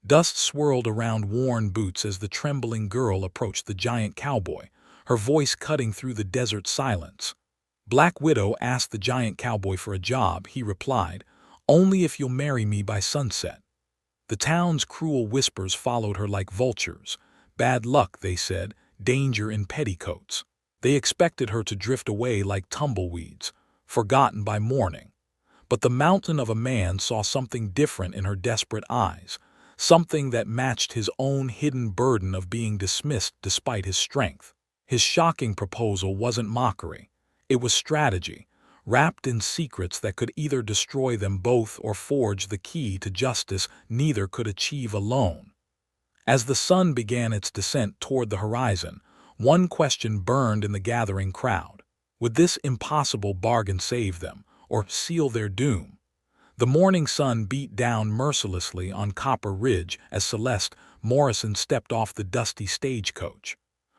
Dust swirled around worn boots as the trembling girl approached the giant cowboy, her voice cutting through the desert silence. Black Widow asked the giant cowboy for a job. He replied, "Only if you'll marry me by sunset." The town's cruel whispers followed her like vultures. Bad luck, they said, danger in petticoats. They expected her to drift away like tumbleweeds, forgotten by morning. But the mountain of a man saw something different in her desperate eyes, something that matched his own hidden burden of being dismissed despite his strength. His shocking proposal wasn't mockery. It was strategy, wrapped in secrets that could either destroy them both or forge the key to justice neither could achieve alone. As the sun began its descent toward the horizon, one question burned in the gathering crowd. Would this impossible bargain save them, or seal their doom? The morning sun beat down mercilessly on Copper Ridge as Celeste Morrison stepped off the dusty stagecoach.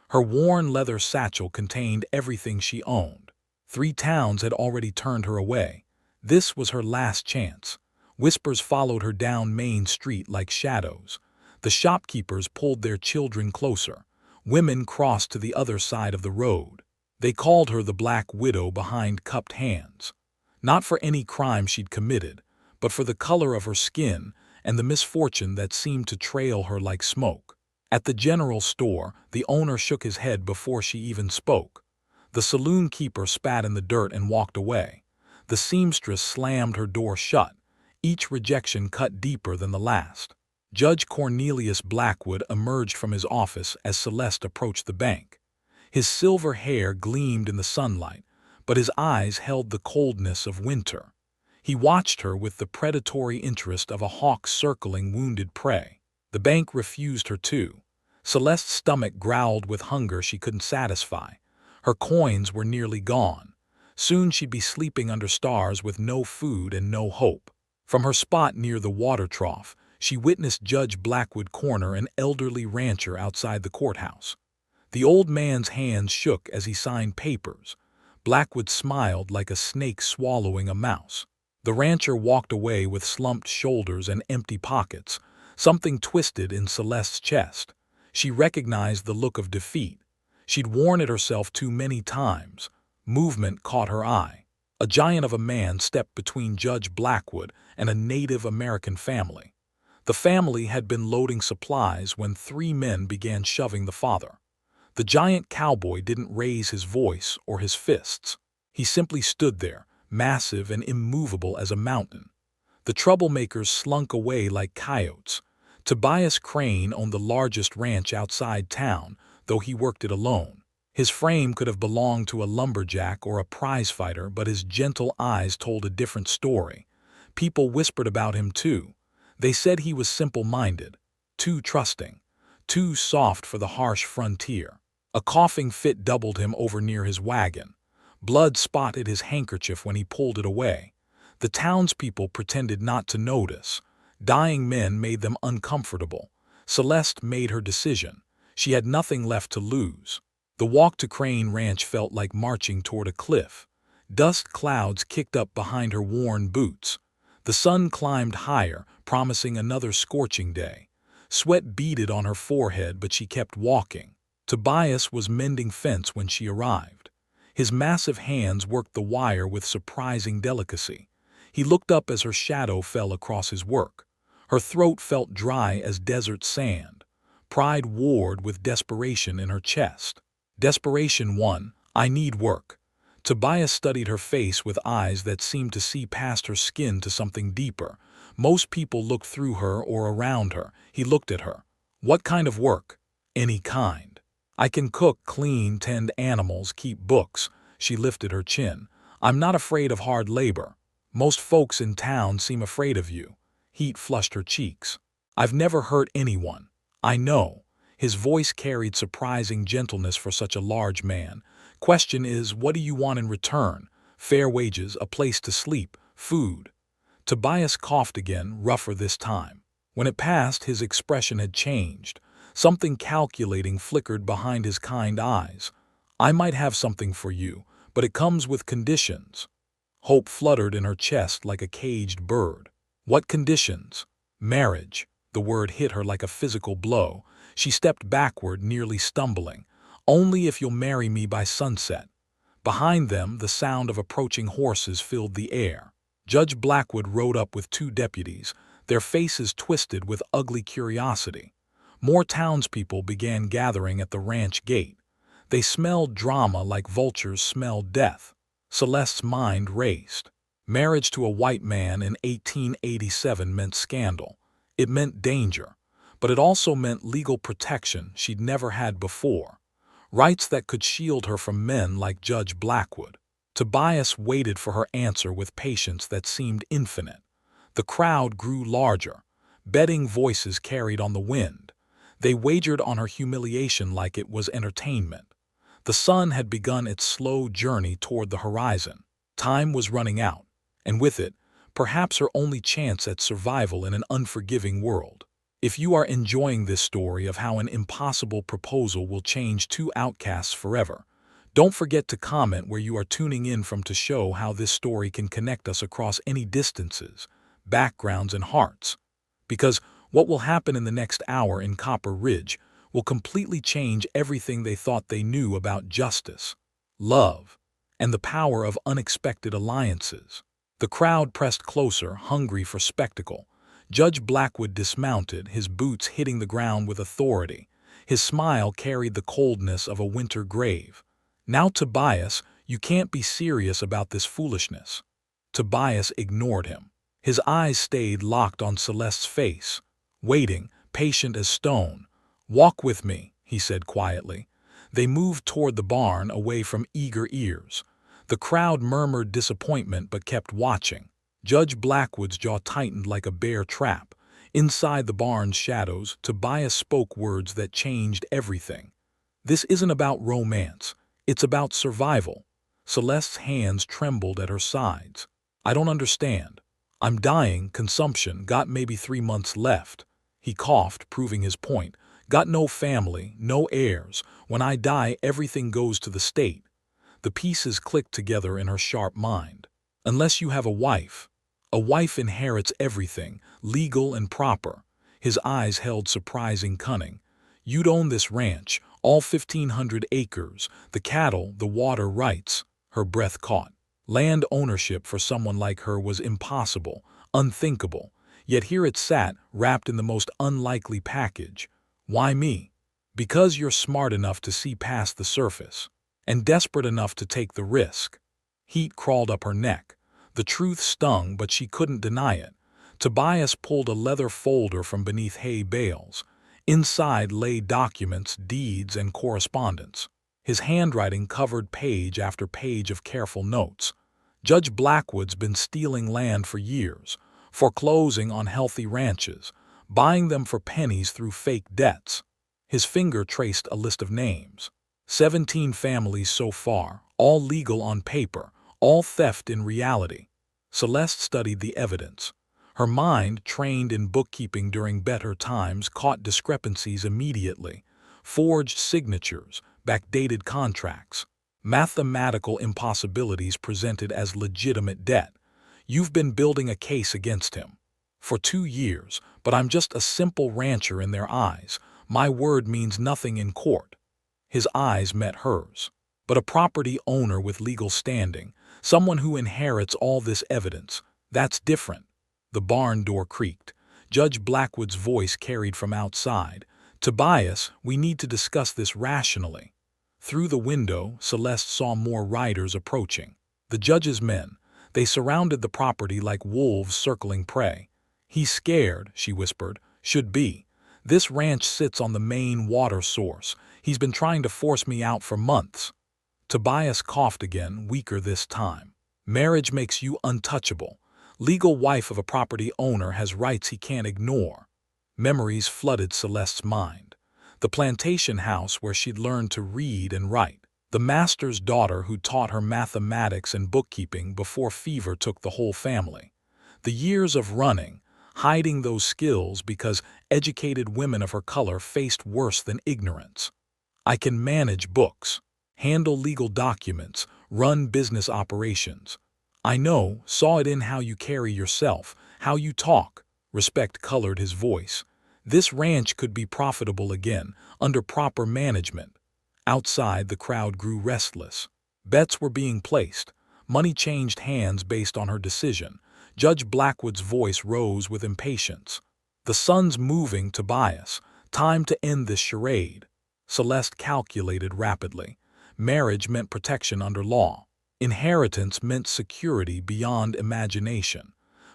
Her worn leather satchel contained everything she owned. 3 towns had already turned her away. This was her last chance. Whispers followed her down Main Street like shadows. The shopkeepers pulled their children closer. Women crossed to the other side of the road. They called her the Black Widow behind cupped hands. Not for any crime she'd committed, but for the color of her skin and the misfortune that seemed to trail her like smoke. At the general store, the owner shook his head before she even spoke. The saloon keeper spat in the dirt and walked away. The seamstress slammed her door shut. Each rejection cut deeper than the last. Judge Cornelius Blackwood emerged from his office as Celeste approached the bank. His silver hair gleamed in the sunlight, but his eyes held the coldness of winter. He watched her with the predatory interest of a hawk circling wounded prey. The bank refused her too. Celeste's stomach growled with hunger she couldn't satisfy. Her coins were nearly gone. Soon she'd be sleeping under stars with no food and no hope. From her spot near the water trough, she witnessed Judge Blackwood corner an elderly rancher outside the courthouse. The old man's hands shook as he signed papers. Blackwood smiled like a snake swallowing a mouse. The rancher walked away with slumped shoulders and empty pockets. Something twisted in Celeste's chest. She recognized the look of defeat. She'd worn it herself too many times. Movement caught her eye. A giant of a man stepped between Judge Blackwood and a Native American family. The family had been loading supplies when 3 men began shoving the father. The giant cowboy didn't raise his voice or his fists. He simply stood there, massive and immovable as a mountain. The troublemakers slunk away like coyotes. Tobias Crane owned the largest ranch outside town, though he worked it alone. His frame could have belonged to a lumberjack or a prizefighter, but his gentle eyes told a different story. People whispered about him too. They said he was simple-minded, too trusting, too soft for the harsh frontier. A coughing fit doubled him over near his wagon. Blood spotted his handkerchief when he pulled it away. The townspeople pretended not to notice. Dying men made them uncomfortable. Celeste made her decision. She had nothing left to lose. The walk to Crane Ranch felt like marching toward a cliff. Dust clouds kicked up behind her worn boots. The sun climbed higher, promising another scorching day. Sweat beaded on her forehead, but she kept walking. Tobias was mending fence when she arrived. His massive hands worked the wire with surprising delicacy. He looked up as her shadow fell across his work. Her throat felt dry as desert sand. Pride warred with desperation in her chest. Desperation won. "I need work." Tobias studied her face with eyes that seemed to see past her skin to something deeper. Most people looked through her or around her. He looked at her. "What kind of work?" "Any kind. I can cook, clean, tend animals, keep books." She lifted her chin. "I'm not afraid of hard labor. Most folks in town seem afraid of you." Heat flushed her cheeks. "I've never hurt anyone." "I know." His voice carried surprising gentleness for such a large man. "Question is, what do you want in return? Fair wages, a place to sleep, food." Tobias coughed again, rougher this time. When it passed, his expression had changed. Something calculating flickered behind his kind eyes. "I might have something for you, but it comes with conditions." Hope fluttered in her chest like a caged bird. "What conditions?" "Marriage." The word hit her like a physical blow. She stepped backward, nearly stumbling. "Only if you'll marry me by sunset." Behind them, the sound of approaching horses filled the air. Judge Blackwood rode up with 2 deputies, their faces twisted with ugly curiosity. More townspeople began gathering at the ranch gate. They smelled drama like vultures smell death. Celeste's mind raced. Marriage to a white man in 1887 meant scandal. It meant danger. But it also meant legal protection she'd never had before. Rights that could shield her from men like Judge Blackwood. Tobias waited for her answer with patience that seemed infinite. The crowd grew larger. Betting voices carried on the wind. They wagered on her humiliation like it was entertainment. The sun had begun its slow journey toward the horizon. Time was running out, and with it, perhaps her only chance at survival in an unforgiving world. If you are enjoying this story of how an impossible proposal will change 2 outcasts forever, don't forget to comment where you are tuning in from to show how this story can connect us across any distances, backgrounds, and hearts. Because what will happen in the next hour in Copper Ridge will completely change everything they thought they knew about justice, love, and the power of unexpected alliances. The crowd pressed closer, hungry for spectacle. Judge Blackwood dismounted, his boots hitting the ground with authority. His smile carried the coldness of a winter grave. "Now, Tobias, you can't be serious about this foolishness." Tobias ignored him. His eyes stayed locked on Celeste's face, waiting, patient as stone. "Walk with me," he said quietly. They moved toward the barn, away from eager ears. The crowd murmured disappointment but kept watching. Judge Blackwood's jaw tightened like a bear trap. Inside the barn's shadows, Tobias spoke words that changed everything. "This isn't about romance. It's about survival." Celeste's hands trembled at her sides. "I don't understand. I'm dying, consumption, got maybe 3 months left." He coughed, proving his point. "Got no family, no heirs. When I die, everything goes to the state." The pieces clicked together in her sharp mind. "Unless you have a wife. A wife inherits everything, legal and proper." His eyes held surprising cunning. "You'd own this ranch, all 1,500 acres, the cattle, the water rights." Her breath caught. Land ownership for someone like her was impossible, unthinkable. Yet here it sat, wrapped in the most unlikely package. "Why me?" "Because you're smart enough to see past the surface. And desperate enough to take the risk." Heat crawled up her neck. The truth stung, but she couldn't deny it. Tobias pulled a leather folder from beneath hay bales. Inside lay documents, deeds, and correspondence. His handwriting covered page after page of careful notes. Judge Blackwood's been stealing land for years, foreclosing on healthy ranches, buying them for pennies through fake debts. His finger traced a list of names. 17 families so far, all legal on paper, all theft in reality. Celeste studied the evidence. Her mind, trained in bookkeeping during better times, caught discrepancies immediately. Forged signatures, backdated contracts, mathematical impossibilities presented as legitimate debt. "You've been building a case against him." "For 2 years, but I'm just a simple rancher in their eyes. My word means nothing in court." His eyes met hers. "But a property owner with legal standing, someone who inherits all this evidence, that's different." The barn door creaked. Judge Blackwood's voice carried from outside. "Tobias, we need to discuss this rationally." Through the window, Celeste saw more riders approaching. The judge's men. They surrounded the property like wolves circling prey. "He's scared," she whispered. "Should be. This ranch sits on the main water source. He's been trying to force me out for months." Tobias coughed again, weaker this time. "Marriage makes you untouchable. Legal wife of a property owner has rights he can't ignore." Memories flooded Celeste's mind. The plantation house where she'd learned to read and write. The master's daughter who taught her mathematics and bookkeeping before fever took the whole family. The years of running, hiding those skills because educated women of her color faced worse than ignorance. "I can manage books, handle legal documents, run business operations. I know, saw it in how you carry yourself, how you talk." Respect colored his voice. This ranch could be profitable again, under proper management. Outside, the crowd grew restless. Bets were being placed. Money changed hands based on her decision. Judge Blackwood's voice rose with impatience. "The sun's moving, Tobias. Time to end this charade." Celeste calculated rapidly. Marriage meant protection under law. Inheritance meant security beyond imagination.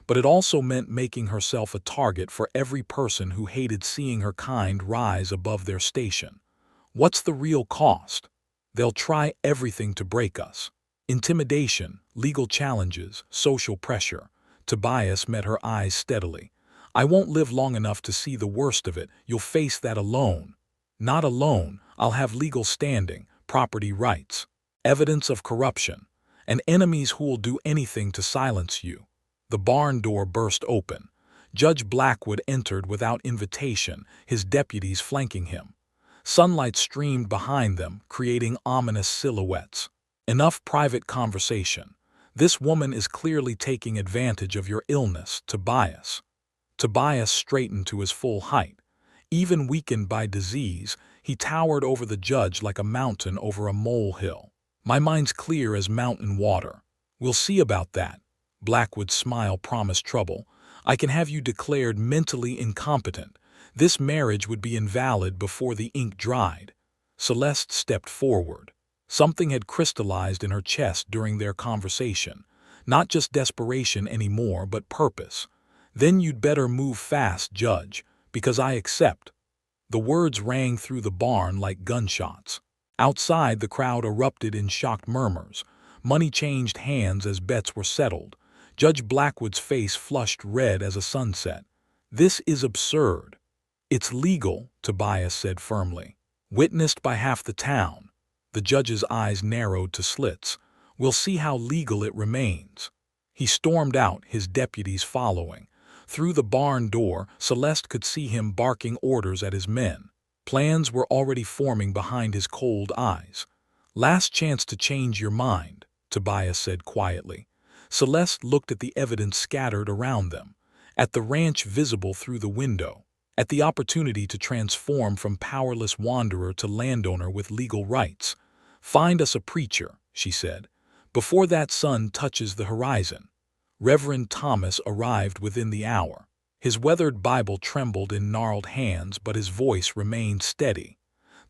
But it also meant making herself a target for every person who hated seeing her kind rise above their station. What's the real cost? They'll try everything to break us. Intimidation, legal challenges, social pressure. Tobias met her eyes steadily. "I won't live long enough to see the worst of it. You'll face that alone." "Not alone. I'll have legal standing, property rights, evidence of corruption, and enemies who'll do anything to silence you." The barn door burst open. Judge Blackwood entered without invitation, his deputies flanking him. Sunlight streamed behind them, creating ominous silhouettes. "Enough private conversation. This woman is clearly taking advantage of your illness, Tobias." Tobias straightened to his full height. Even weakened by disease, he towered over the judge like a mountain over a molehill. "My mind's clear as mountain water." "We'll see about that." Blackwood's smile promised trouble. "I can have you declared mentally incompetent. This marriage would be invalid before the ink dried." Celeste stepped forward. Something had crystallized in her chest during their conversation. Not just desperation anymore, but purpose. "Then you'd better move fast, Judge, because I accept." The words rang through the barn like gunshots. Outside, the crowd erupted in shocked murmurs. Money changed hands as bets were settled. Judge Blackwood's face flushed red as a sunset. "This is absurd." "It's legal," Tobias said firmly. "Witnessed by half the town." The judge's eyes narrowed to slits. "We'll see how legal it remains." He stormed out, his deputies following. Through the barn door, Celeste could see him barking orders at his men. Plans were already forming behind his cold eyes. "Last chance to change your mind," Tobias said quietly. Celeste looked at the evidence scattered around them, at the ranch visible through the window, at the opportunity to transform from powerless wanderer to landowner with legal rights. "Find us a preacher," she said, "before that sun touches the horizon." Reverend Thomas arrived within the hour. His weathered Bible trembled in gnarled hands, but his voice remained steady.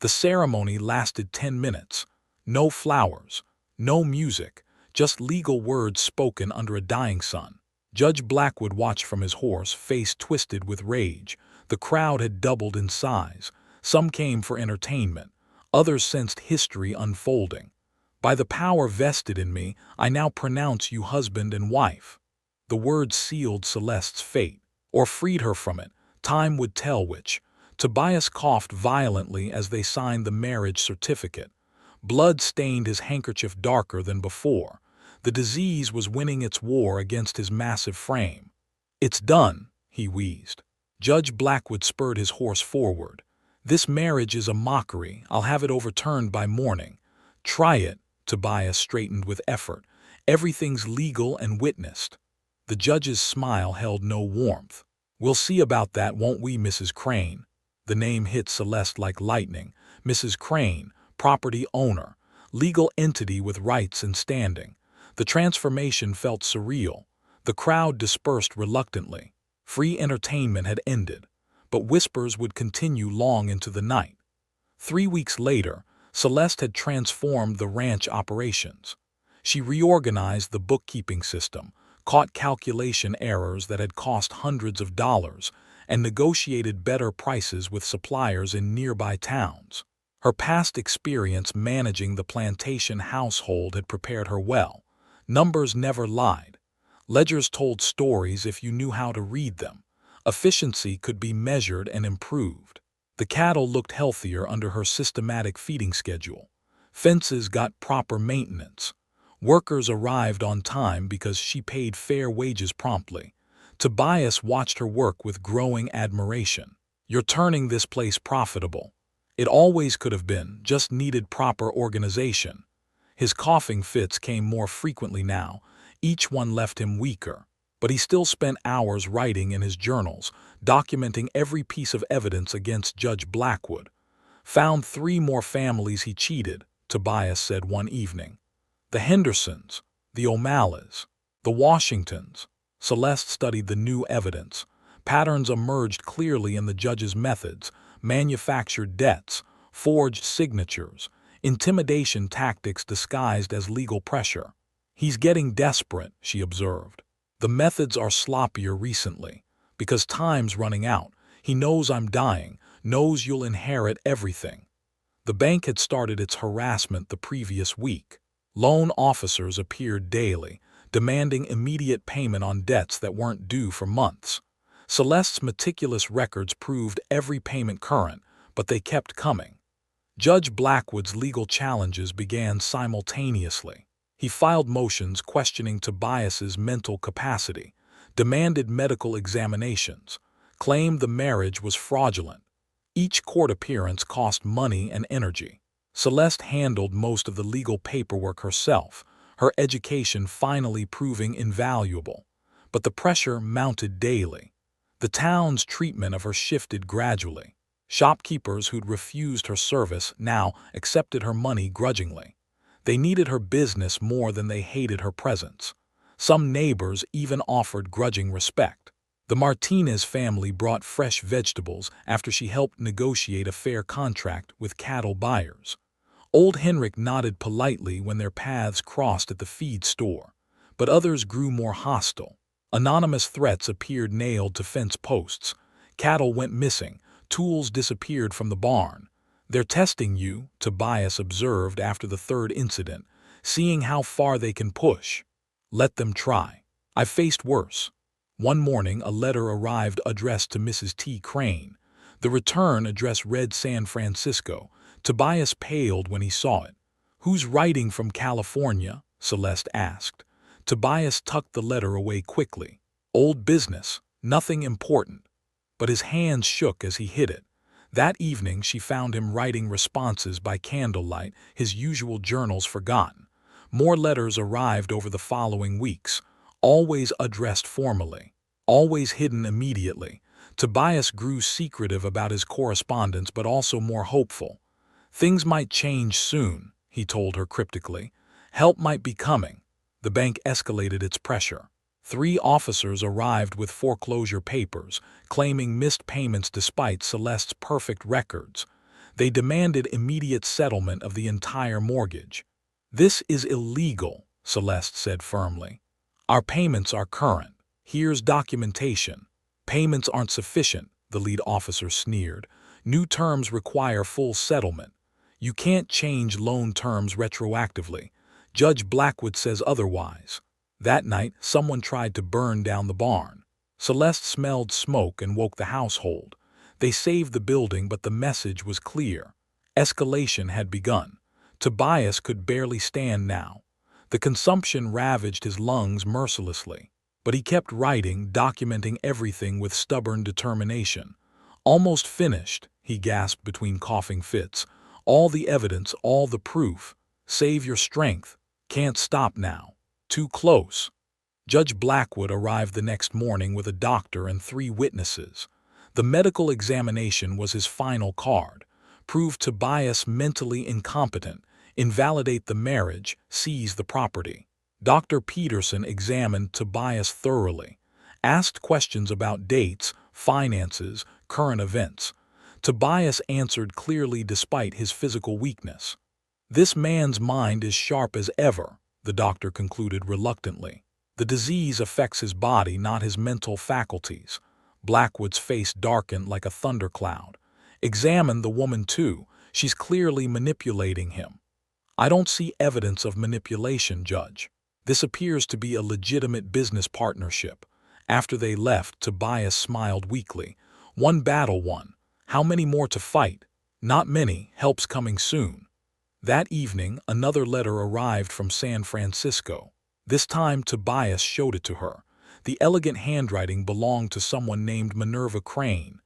The ceremony lasted 10 minutes. No flowers, no music, just legal words spoken under a dying sun. Judge Blackwood watched from his horse, face twisted with rage. The crowd had doubled in size. Some came for entertainment. Others sensed history unfolding. "By the power vested in me, I now pronounce you husband and wife." The words sealed Celeste's fate, or freed her from it. Time would tell which. Tobias coughed violently as they signed the marriage certificate. Blood stained his handkerchief darker than before. The disease was winning its war against his massive frame. "It's done," he wheezed. Judge Blackwood spurred his horse forward. "This marriage is a mockery. I'll have it overturned by morning." "Try it," Tobias straightened with effort. "Everything's legal and witnessed." The judge's smile held no warmth. "We'll see about that, won't we, Mrs. Crane?" The name hit Celeste like lightning. Mrs. Crane, property owner, legal entity with rights and standing. The transformation felt surreal. The crowd dispersed reluctantly. Free entertainment had ended, but whispers would continue long into the night. 3 weeks later, Celeste had transformed the ranch operations. She reorganized the bookkeeping system, caught calculation errors that had cost hundreds of dollars, and negotiated better prices with suppliers in nearby towns. Her past experience managing the plantation household had prepared her well. Numbers never lied. Ledgers told stories if you knew how to read them. Efficiency could be measured and improved. The cattle looked healthier under her systematic feeding schedule. Fences got proper maintenance. Workers arrived on time because she paid fair wages promptly. Tobias watched her work with growing admiration. "You're turning this place profitable." It always could have been, just needed proper organization. His coughing fits came more frequently now. Each one left him weaker. but he still spent hours writing in his journals, documenting every piece of evidence against Judge Blackwood. "Found 3 more families he cheated," Tobias said one evening. "The Hendersons, the O'Malleys, the Washingtons." Celeste studied the new evidence. Patterns emerged clearly in the judge's methods: manufactured debts, forged signatures, intimidation tactics disguised as legal pressure. "He's getting desperate," she observed. "The methods are sloppier recently. Because time's running out. He knows I'm dying, knows you'll inherit everything." The bank had started its harassment the previous week. Loan officers appeared daily, demanding immediate payment on debts that weren't due for months. Celeste's meticulous records proved every payment current, but they kept coming. Judge Blackwood's legal challenges began simultaneously. He filed motions questioning Tobias's mental capacity, demanded medical examinations, claimed the marriage was fraudulent. Each court appearance cost money and energy. Celeste handled most of the legal paperwork herself, her education finally proving invaluable. But the pressure mounted daily. The town's treatment of her shifted gradually. Shopkeepers who'd refused her service now accepted her money grudgingly. They needed her business more than they hated her presence. Some neighbors even offered grudging respect. The Martinez family brought fresh vegetables after she helped negotiate a fair contract with cattle buyers. Old Henrik nodded politely when their paths crossed at the feed store, but others grew more hostile. Anonymous threats appeared nailed to fence posts. Cattle went missing, tools disappeared from the barn. "They're testing you," Tobias observed after the 3rd incident, "seeing how far they can push." "Let them try. I've faced worse." One morning, a letter arrived addressed to Mrs. T. Crane. The return address read San Francisco. Tobias paled when he saw it. "Who's writing from California?" Celeste asked. Tobias tucked the letter away quickly. "Old business, nothing important." But his hands shook as he hid it. That evening she found him writing responses by candlelight, his usual journals forgotten. More letters arrived over the following weeks, always addressed formally, always hidden immediately. Tobias grew secretive about his correspondence, but also more hopeful. "Things might change soon," he told her cryptically. "Help might be coming." The bank escalated its pressure. 3 officers arrived with foreclosure papers, claiming missed payments despite Celeste's perfect records. They demanded immediate settlement of the entire mortgage. "This is illegal," Celeste said firmly. "Our payments are current. Here's documentation." "Payments aren't sufficient," the lead officer sneered. "New terms require full settlement. You can't change loan terms retroactively. Judge Blackwood says otherwise." That night, someone tried to burn down the barn. Celeste smelled smoke and woke the household. They saved the building, but the message was clear. Escalation had begun. Tobias could barely stand now. The consumption ravaged his lungs mercilessly. But he kept writing, documenting everything with stubborn determination. "Almost finished," he gasped between coughing fits. "All the evidence, all the proof. Save your strength. Can't stop now. Too close." Judge Blackwood arrived the next morning with a doctor and 3 witnesses. The medical examination was his final card. Prove Tobias mentally incompetent, invalidate the marriage, seize the property. Dr. Peterson examined Tobias thoroughly, asked questions about dates, finances, current events. Tobias answered clearly despite his physical weakness. "This man's mind is sharp as ever," the doctor concluded reluctantly. "The disease affects his body, not his mental faculties." Blackwood's face darkened like a thundercloud. "Examine the woman too. She's clearly manipulating him." "I don't see evidence of manipulation, Judge. This appears to be a legitimate business partnership." After they left, Tobias smiled weakly. "One battle won. How many more to fight?" "Not many. Help's coming soon." That evening, another letter arrived from San Francisco. This time, Tobias showed it to her. The elegant handwriting belonged to someone named Minerva Crane.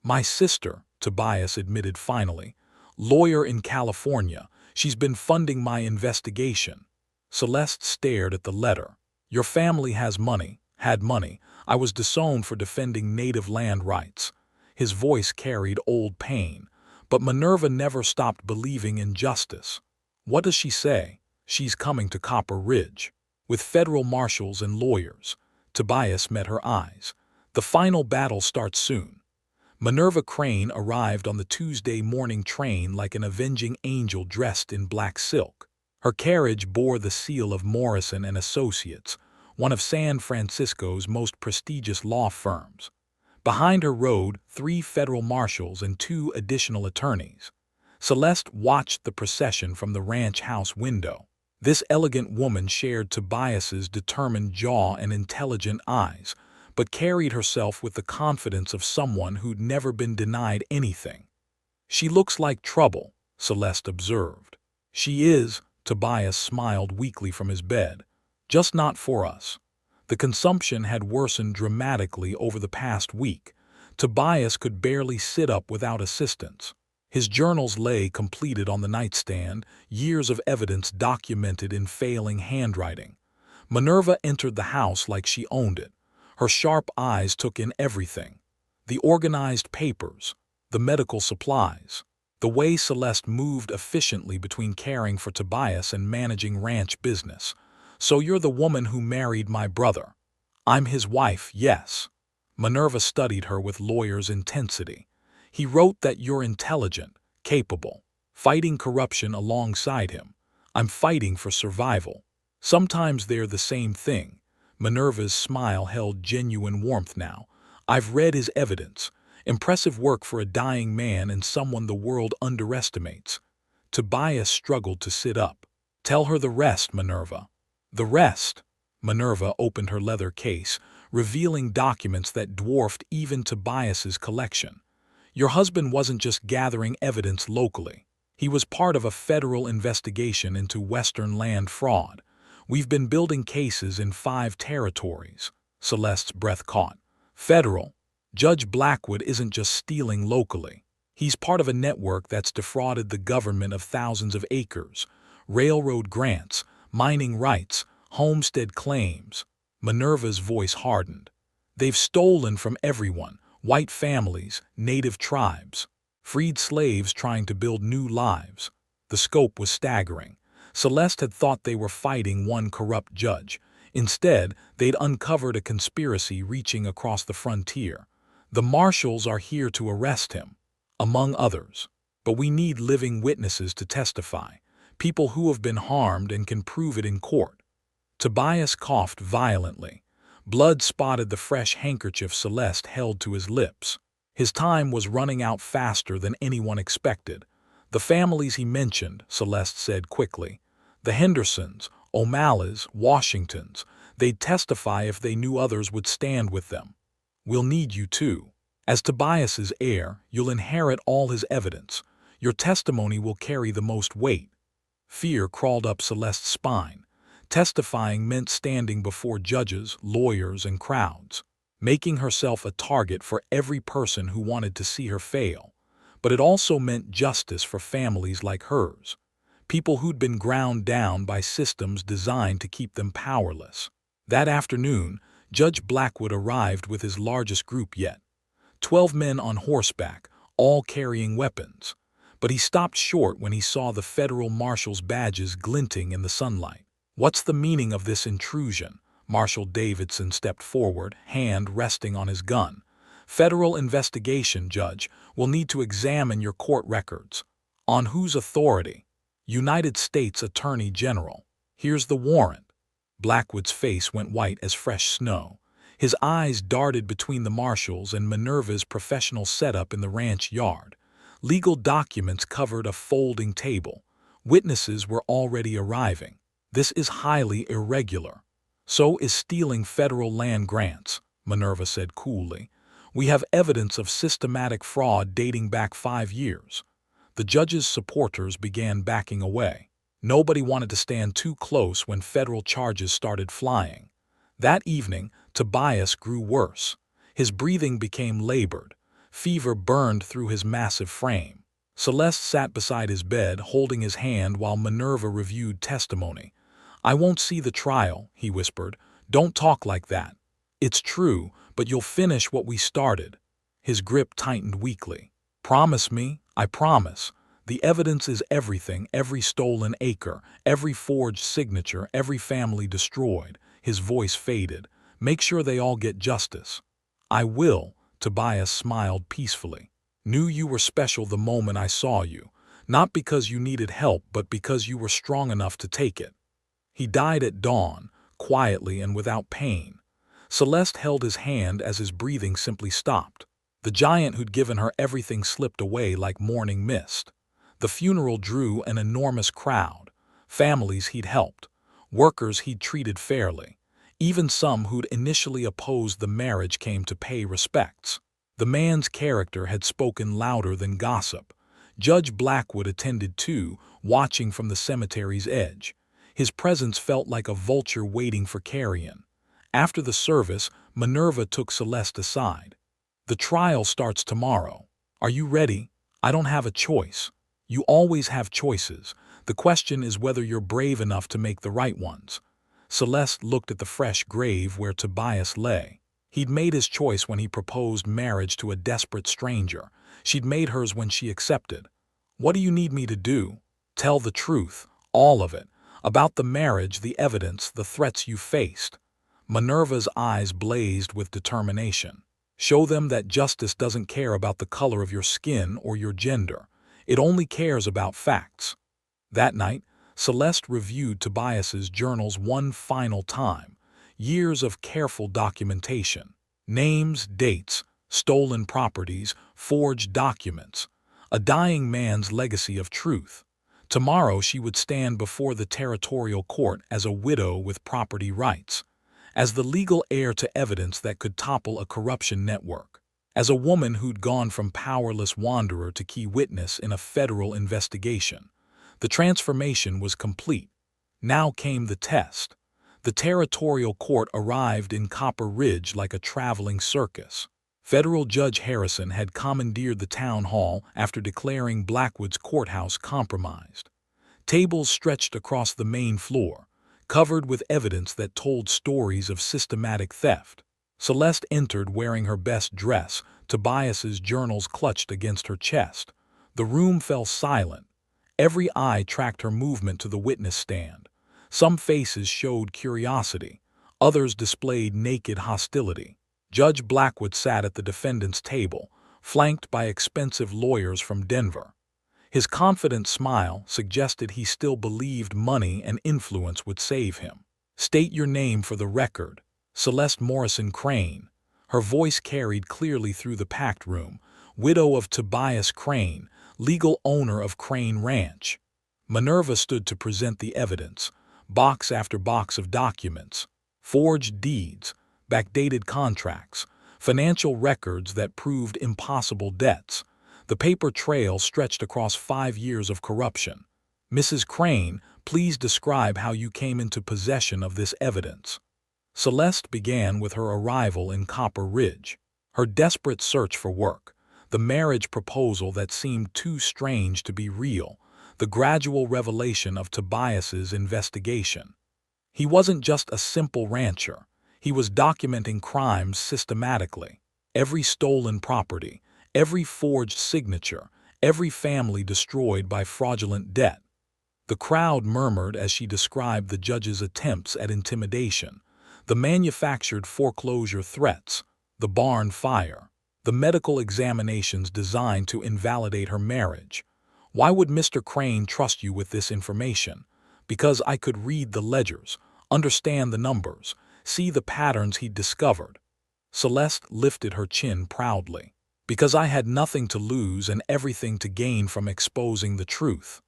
"My sister," Tobias admitted finally. "Lawyer in California. She's been funding my investigation." Celeste stared at the letter. "Your family has money. had money. I was disowned for defending native land rights." His voice carried old pain, but Minerva never stopped believing in justice. "What does she say?" "She's coming to Copper Ridge, with federal marshals and lawyers." Tobias met her eyes. "The final battle starts soon." Minerva Crane arrived on the Tuesday morning train like an avenging angel dressed in black silk. Her carriage bore the seal of Morrison and Associates, one of San Francisco's most prestigious law firms. Behind her rode 3 federal marshals and 2 additional attorneys. Celeste watched the procession from the ranch house window. This elegant woman shared Tobias's determined jaw and intelligent eyes, but carried herself with the confidence of someone who'd never been denied anything. "She looks like trouble," Celeste observed. "She is," Tobias smiled weakly from his bed. "Just not for us." The consumption had worsened dramatically over the past week. Tobias could barely sit up without assistance. His journals lay completed on the nightstand, years of evidence documented in failing handwriting. Minerva entered the house like she owned it. Her sharp eyes took in everything: the organized papers, the medical supplies, the way Celeste moved efficiently between caring for Tobias and managing ranch business. "So you're the woman who married my brother?" "I'm his wife, yes." Minerva studied her with lawyer's intensity. "He wrote that you're intelligent, capable, fighting corruption alongside him. I'm fighting for survival." "Sometimes they're the same thing." Minerva's smile held genuine warmth now. "I've read his evidence. Impressive work for a dying man and someone the world underestimates." Tobias struggled to sit up. "Tell her the rest, Minerva." "The rest?" Minerva opened her leather case, revealing documents that dwarfed even Tobias's collection. "Your husband wasn't just gathering evidence locally. He was part of a federal investigation into Western land fraud. We've been building cases in 5 territories." Celeste's breath caught. "Federal? Judge Blackwood isn't just stealing locally. He's part of a network that's defrauded the government of thousands of acres, railroad grants, mining rights, homestead claims." Minerva's voice hardened. "They've stolen from everyone: white families, native tribes, freed slaves trying to build new lives." The scope was staggering. Celeste had thought they were fighting one corrupt judge. Instead, they'd uncovered a conspiracy reaching across the frontier. "The marshals are here to arrest him, among others. But we need living witnesses to testify, people who have been harmed and can prove it in court." Tobias coughed violently. Blood spotted the fresh handkerchief Celeste held to his lips. His time was running out faster than anyone expected. "The families he mentioned," Celeste said quickly. "The Hendersons, O'Malley's, Washingtons. They'd testify if they knew others would stand with them. We'll need you too. As Tobias's heir, you'll inherit all his evidence. Your testimony will carry the most weight." Fear crawled up Celeste's spine. Testifying meant standing before judges, lawyers, and crowds, making herself a target for every person who wanted to see her fail. But it also meant justice for families like hers, people who'd been ground down by systems designed to keep them powerless. That afternoon, Judge Blackwood arrived with his largest group yet. 12 men on horseback, all carrying weapons. But he stopped short when he saw the federal marshal's badges glinting in the sunlight. "What's the meaning of this intrusion?" Marshal Davidson stepped forward, hand resting on his gun. "Federal investigation, Judge. We'll need to examine your court records." "On whose authority?" "United States Attorney General." "Here's the warrant." Blackwood's face went white as fresh snow. His eyes darted between the marshals and Minerva's professional setup in the ranch yard. Legal documents covered a folding table. Witnesses were already arriving. "This is highly irregular." "So is stealing federal land grants," Minerva said coolly. "We have evidence of systematic fraud dating back 5 years. The judge's supporters began backing away. Nobody wanted to stand too close when federal charges started flying. That evening, Tobias grew worse. His breathing became labored. Fever burned through his massive frame. Celeste sat beside his bed, holding his hand while Minerva reviewed testimony. "I won't see the trial," he whispered. "Don't talk like that." It's true, but you'll finish what we started. His grip tightened weakly. Promise me, I promise. The evidence is everything, every stolen acre, every forged signature, every family destroyed. His voice faded. Make sure they all get justice. I will, Tobias smiled peacefully. Knew you were special the moment I saw you. Not because you needed help, but because you were strong enough to take it. He died at dawn, quietly and without pain. Celeste held his hand as his breathing simply stopped. The giant who'd given her everything slipped away like morning mist. The funeral drew an enormous crowd. Families he'd helped, workers he'd treated fairly. Even some who'd initially opposed the marriage came to pay respects. The man's character had spoken louder than gossip. Judge Blackwood attended too, watching from the cemetery's edge. His presence felt like a vulture waiting for carrion. After the service, Minerva took Celeste aside. The trial starts tomorrow. Are you ready? I don't have a choice. You always have choices. The question is whether you're brave enough to make the right ones. Celeste looked at the fresh grave where Tobias lay. He'd made his choice when he proposed marriage to a desperate stranger. She'd made hers when she accepted. What do you need me to do? Tell the truth, all of it. About the marriage, the evidence, the threats you faced. Minerva's eyes blazed with determination. Show them that justice doesn't care about the color of your skin or your gender. It only cares about facts. That night, Celeste reviewed Tobias's journals one final time. Years of careful documentation. Names, dates, stolen properties, forged documents. A dying man's legacy of truth. Tomorrow she would stand before the territorial court as a widow with property rights. As the legal heir to evidence that could topple a corruption network. As a woman who'd gone from powerless wanderer to key witness in a federal investigation. The transformation was complete. Now came the test. The territorial court arrived in Copper Ridge like a traveling circus. Federal Judge Harrison had commandeered the town hall after declaring Blackwood's courthouse compromised. Tables stretched across the main floor, covered with evidence that told stories of systematic theft. Celeste entered wearing her best dress, Tobias's journals clutched against her chest. The room fell silent. Every eye tracked her movement to the witness stand. Some faces showed curiosity, others displayed naked hostility. Judge Blackwood sat at the defendant's table, flanked by expensive lawyers from Denver. His confident smile suggested he still believed money and influence would save him. State your name for the record. Celeste Morrison Crane. Her voice carried clearly through the packed room. Widow of Tobias Crane, legal owner of Crane Ranch. Minerva stood to present the evidence. Box after box of documents. Forged deeds, backdated contracts, financial records that proved impossible debts. The paper trail stretched across 5 years of corruption. Mrs. Crane, please describe how you came into possession of this evidence. Celeste began with her arrival in Copper Ridge. Her desperate search for work. The marriage proposal that seemed too strange to be real. The gradual revelation of Tobias's investigation. He wasn't just a simple rancher. He was documenting crimes systematically. Every stolen property, every forged signature, every family destroyed by fraudulent debt. The crowd murmured as she described the judge's attempts at intimidation, the manufactured foreclosure threats, the barn fire, the medical examinations designed to invalidate her marriage. Why would Mr. Crane trust you with this information? Because I could read the ledgers, understand the numbers, see the patterns he'd discovered. Celeste lifted her chin proudly. Because I had nothing to lose and everything to gain from exposing the truth.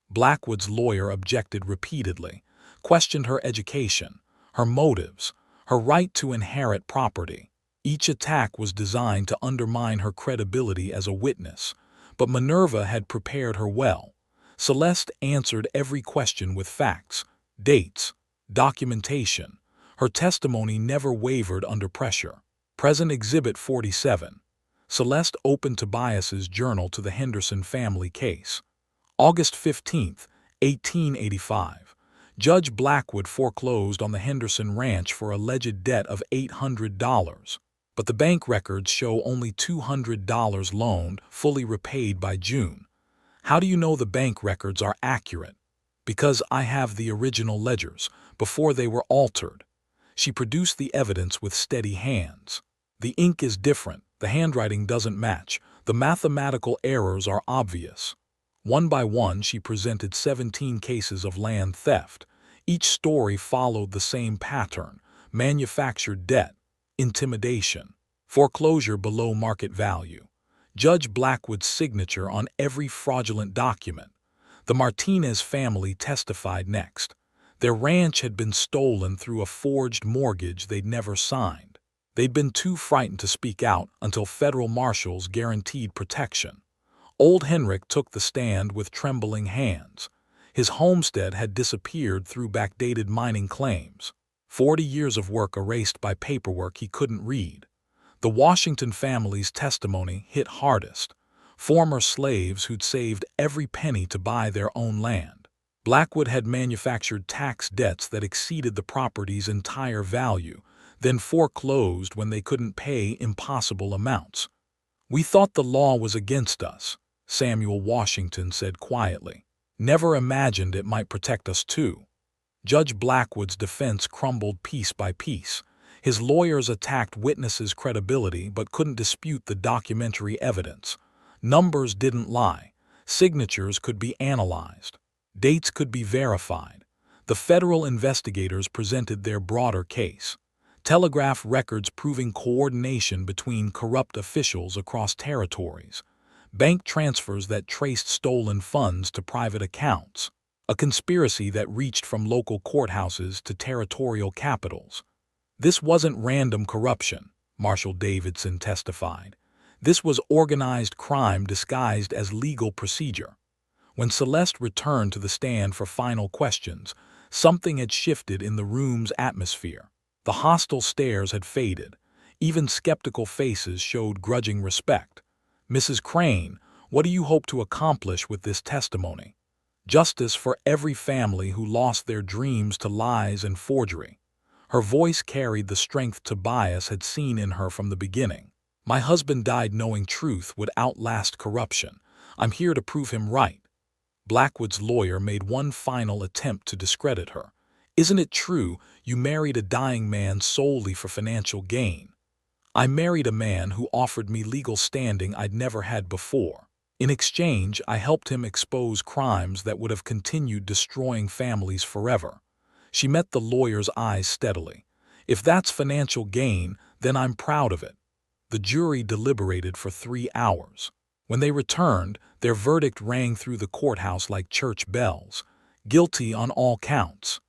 Blackwood's lawyer objected repeatedly, questioned her education, her motives, her right to inherit property. Each attack was designed to undermine her credibility as a witness, but Minerva had prepared her well. Celeste answered every question with facts, dates, documentation. Her testimony never wavered under pressure. Present Exhibit 47. Celeste opened Tobias's journal to the Henderson family case. August 15, 1885. Judge Blackwood foreclosed on the Henderson Ranch for alleged debt of $800, but the bank records show only $200 loaned, fully repaid by June. How do you know the bank records are accurate? Because I have the original ledgers, before they were altered. She produced the evidence with steady hands. The ink is different, the handwriting doesn't match, the mathematical errors are obvious. One by one, she presented 17 cases of land theft. Each story followed the same pattern: manufactured debt, intimidation, foreclosure below market value. Judge Blackwood's signature on every fraudulent document. The Martinez family testified next. Their ranch had been stolen through a forged mortgage they'd never signed. They'd been too frightened to speak out until federal marshals guaranteed protection. Old Henrik took the stand with trembling hands. His homestead had disappeared through backdated mining claims. 40 years of work erased by paperwork he couldn't read. The Washington family's testimony hit hardest. Former slaves who'd saved every penny to buy their own land. Blackwood had manufactured tax debts that exceeded the property's entire value, then foreclosed when they couldn't pay impossible amounts. "We thought the law was against us," Samuel Washington said quietly. "Never imagined it might protect us too." Judge Blackwood's defense crumbled piece by piece. His lawyers attacked witnesses' credibility but couldn't dispute the documentary evidence. Numbers didn't lie. Signatures could be analyzed. Dates could be verified. The federal investigators presented their broader case. Telegraph records proving coordination between corrupt officials across territories. Bank transfers that traced stolen funds to private accounts. A conspiracy that reached from local courthouses to territorial capitals. This wasn't random corruption, Marshal Davidson testified. This was organized crime disguised as legal procedure. When Celeste returned to the stand for final questions, something had shifted in the room's atmosphere. The hostile stares had faded. Even skeptical faces showed grudging respect. "Mrs. Crane, what do you hope to accomplish with this testimony?" "Justice for every family who lost their dreams to lies and forgery." Her voice carried the strength Tobias had seen in her from the beginning. "My husband died knowing truth would outlast corruption. I'm here to prove him right." Blackwood's lawyer made one final attempt to discredit her. "Isn't it true you married a dying man solely for financial gain?" "I married a man who offered me legal standing I'd never had before. In exchange, I helped him expose crimes that would have continued destroying families forever." She met the lawyer's eyes steadily. "If that's financial gain, then I'm proud of it." The jury deliberated for 3 hours. When they returned, their verdict rang through the courthouse like church bells. Guilty on all counts.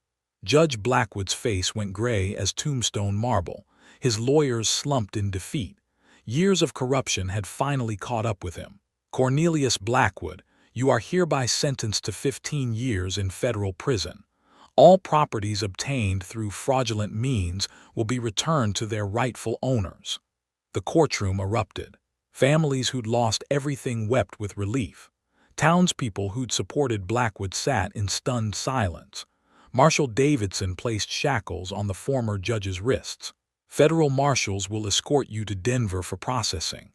Judge Blackwood's face went gray as tombstone marble. His lawyers slumped in defeat. Years of corruption had finally caught up with him. "Cornelius Blackwood, you are hereby sentenced to 15 years in federal prison. All properties obtained through fraudulent means will be returned to their rightful owners." The courtroom erupted. Families who'd lost everything wept with relief. Townspeople who'd supported Blackwood sat in stunned silence. Marshal Davidson placed shackles on the former judge's wrists. "Federal marshals will escort you to Denver for processing."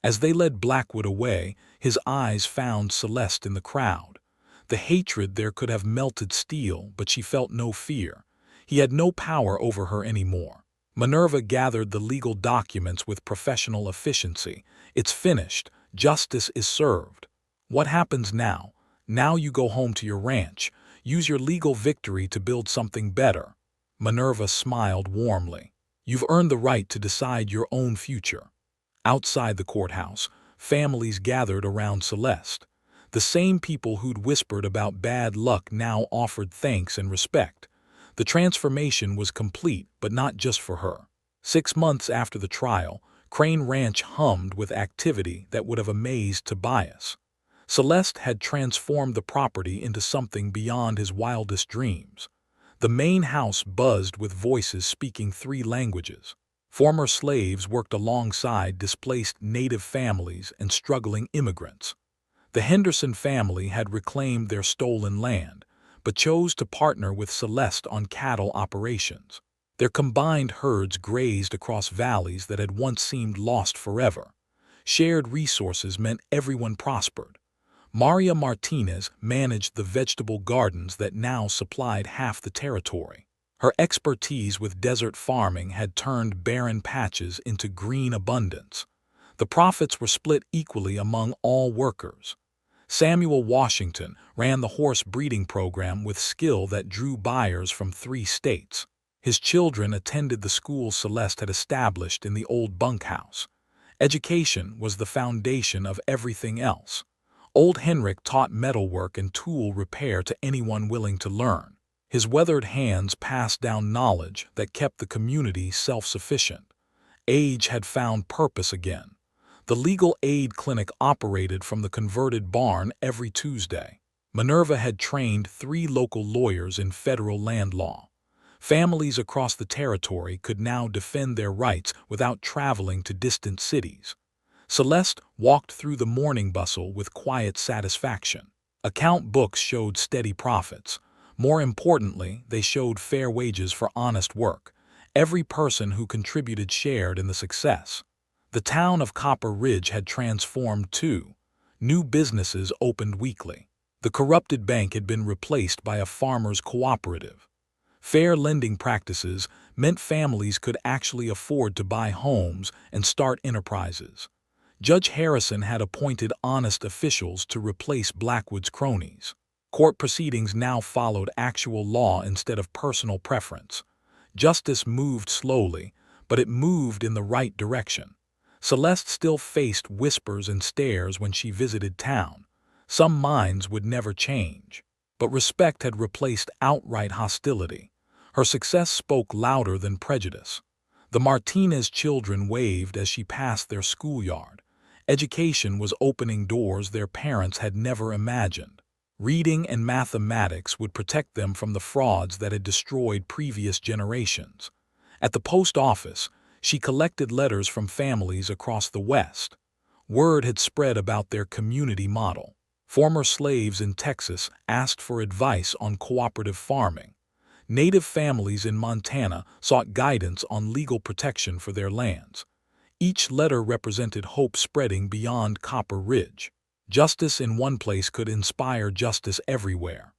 As they led Blackwood away, his eyes found Celeste in the crowd. The hatred there could have melted steel, but she felt no fear. He had no power over her anymore. Minerva gathered the legal documents with professional efficiency. "It's finished. Justice is served." "What happens now?" "Now you go home to your ranch. Use your legal victory to build something better." Minerva smiled warmly. "You've earned the right to decide your own future." Outside the courthouse, families gathered around Celeste. The same people who'd whispered about bad luck now offered thanks and respect. The transformation was complete, but not just for her. 6 months after the trial, Crane Ranch hummed with activity that would have amazed Tobias. Celeste had transformed the property into something beyond his wildest dreams. The main house buzzed with voices speaking 3 languages. Former slaves worked alongside displaced native families and struggling immigrants. The Henderson family had reclaimed their stolen land. but chose to partner with Celeste on cattle operations. Their combined herds grazed across valleys that had once seemed lost forever. Shared resources meant everyone prospered. Maria Martinez managed the vegetable gardens that now supplied half the territory. Her expertise with desert farming had turned barren patches into green abundance. The profits were split equally among all workers. Samuel Washington ran the horse breeding program with skill that drew buyers from 3 states. His children attended the school Celeste had established in the old bunkhouse. Education was the foundation of everything else. Old Henrik taught metalwork and tool repair to anyone willing to learn. His weathered hands passed down knowledge that kept the community self-sufficient. Age had found purpose again. The legal aid clinic operated from the converted barn every Tuesday. Minerva had trained 3 local lawyers in federal land law. Families across the territory could now defend their rights without traveling to distant cities. Celeste walked through the morning bustle with quiet satisfaction. Account books showed steady profits. More importantly, they showed fair wages for honest work. Every person who contributed shared in the success. The town of Copper Ridge had transformed too. New businesses opened weekly. The corrupted bank had been replaced by a farmers' cooperative. Fair lending practices meant families could actually afford to buy homes and start enterprises. Judge Harrison had appointed honest officials to replace Blackwood's cronies. Court proceedings now followed actual law instead of personal preference. Justice moved slowly, but it moved in the right direction. Celeste still faced whispers and stares when she visited town. Some minds would never change. But respect had replaced outright hostility. Her success spoke louder than prejudice. The Martinez children waved as she passed their schoolyard. Education was opening doors their parents had never imagined. Reading and mathematics would protect them from the frauds that had destroyed previous generations. At the post office, she collected letters from families across the West. Word had spread about their community model. Former slaves in Texas asked for advice on cooperative farming. Native families in Montana sought guidance on legal protection for their lands. Each letter represented hope spreading beyond Copper Ridge. Justice in one place could inspire justice everywhere.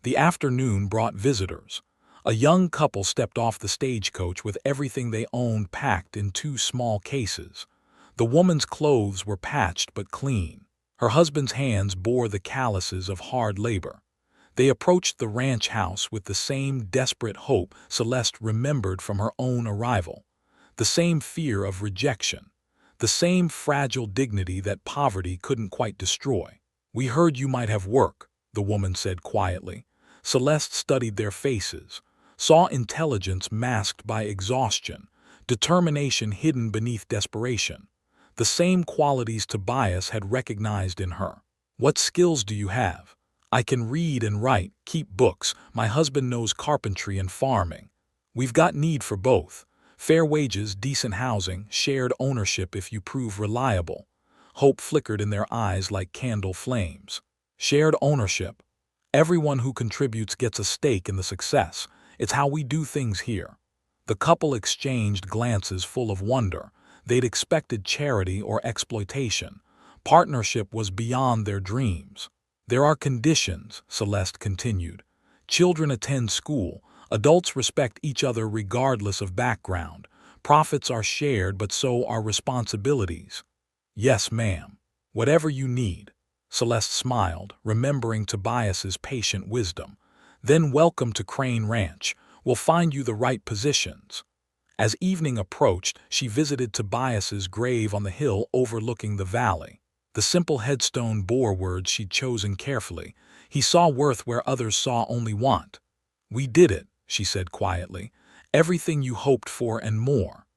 The afternoon brought visitors. A young couple stepped off the stagecoach with everything they owned packed in 2 small cases. The woman's clothes were patched but clean. Her husband's hands bore the calluses of hard labor. They approached the ranch house with the same desperate hope Celeste remembered from her own arrival. The same fear of rejection. The same fragile dignity that poverty couldn't quite destroy. "We heard you might have work," the woman said quietly. Celeste studied their faces, saw intelligence masked by exhaustion, determination hidden beneath desperation. The same qualities Tobias had recognized in her. "What skills do you have?" "I can read and write, keep books. My husband knows carpentry and farming." "We've got need for both. Fair wages, decent housing, shared ownership if you prove reliable." Hope flickered in their eyes like candle flames. Shared ownership. Everyone who contributes gets a stake in the success. It's how we do things here. The couple exchanged glances full of wonder. They'd expected charity or exploitation. Partnership was beyond their dreams. "There are conditions," Celeste continued. "Children attend school. Adults respect each other regardless of background. Profits are shared, but so are responsibilities." "Yes, ma'am. Whatever you need." Celeste smiled, remembering Tobias's patient wisdom. "Then welcome to Crane Ranch. We'll find you the right positions." As evening approached, she visited Tobias's grave on the hill overlooking the valley. The simple headstone bore words she'd chosen carefully. "He saw worth where others saw only want." "We did it," she said quietly. "Everything you hoped for and more."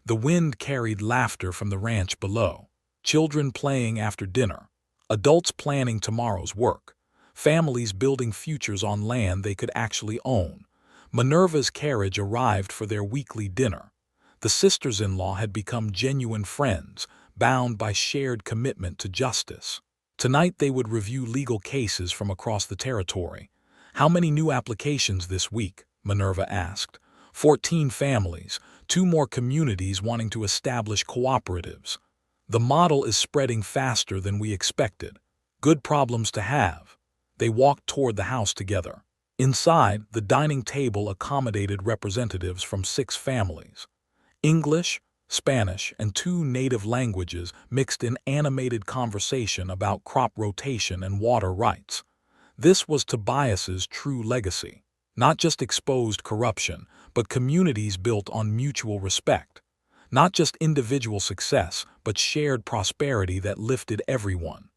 The wind carried laughter from the ranch below. Children playing after dinner. Adults planning tomorrow's work. Families building futures on land they could actually own. Minerva's carriage arrived for their weekly dinner. The sisters-in-law had become genuine friends, bound by shared commitment to justice. Tonight they would review legal cases from across the territory. How many new applications this week? Minerva asked. 14 families, 2 more communities wanting to establish cooperatives. The model is spreading faster than we expected. Good problems to have. They walked toward the house together. Inside, the dining table accommodated representatives from 6 families. English, Spanish, and 2 native languages mixed in animated conversation about crop rotation and water rights. This was Tobias's true legacy. Not just exposed corruption, but communities built on mutual respect. Not just individual success, but shared prosperity that lifted everyone.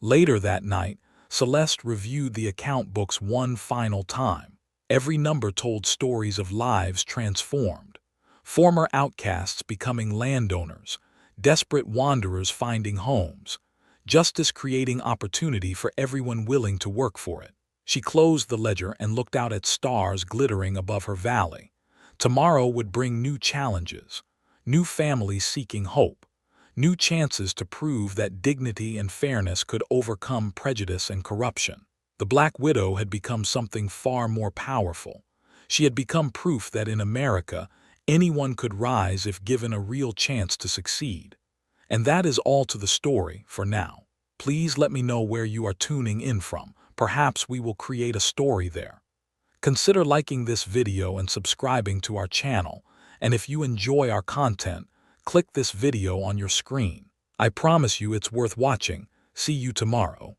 Later that night, Celeste reviewed the account books one final time. Every number told stories of lives transformed. Former outcasts becoming landowners, desperate wanderers finding homes, justice creating opportunity for everyone willing to work for it. She closed the ledger and looked out at stars glittering above her valley. Tomorrow would bring new challenges, new families seeking hope, new chances to prove that dignity and fairness could overcome prejudice and corruption. The Black Widow had become something far more powerful. She had become proof that in America, anyone could rise if given a real chance to succeed. And that is all to the story for now. Please let me know where you are tuning in from. Perhaps we will create a story there. Consider liking this video and subscribing to our channel. And if you enjoy our content, click this video on your screen. I promise you it's worth watching. See you tomorrow.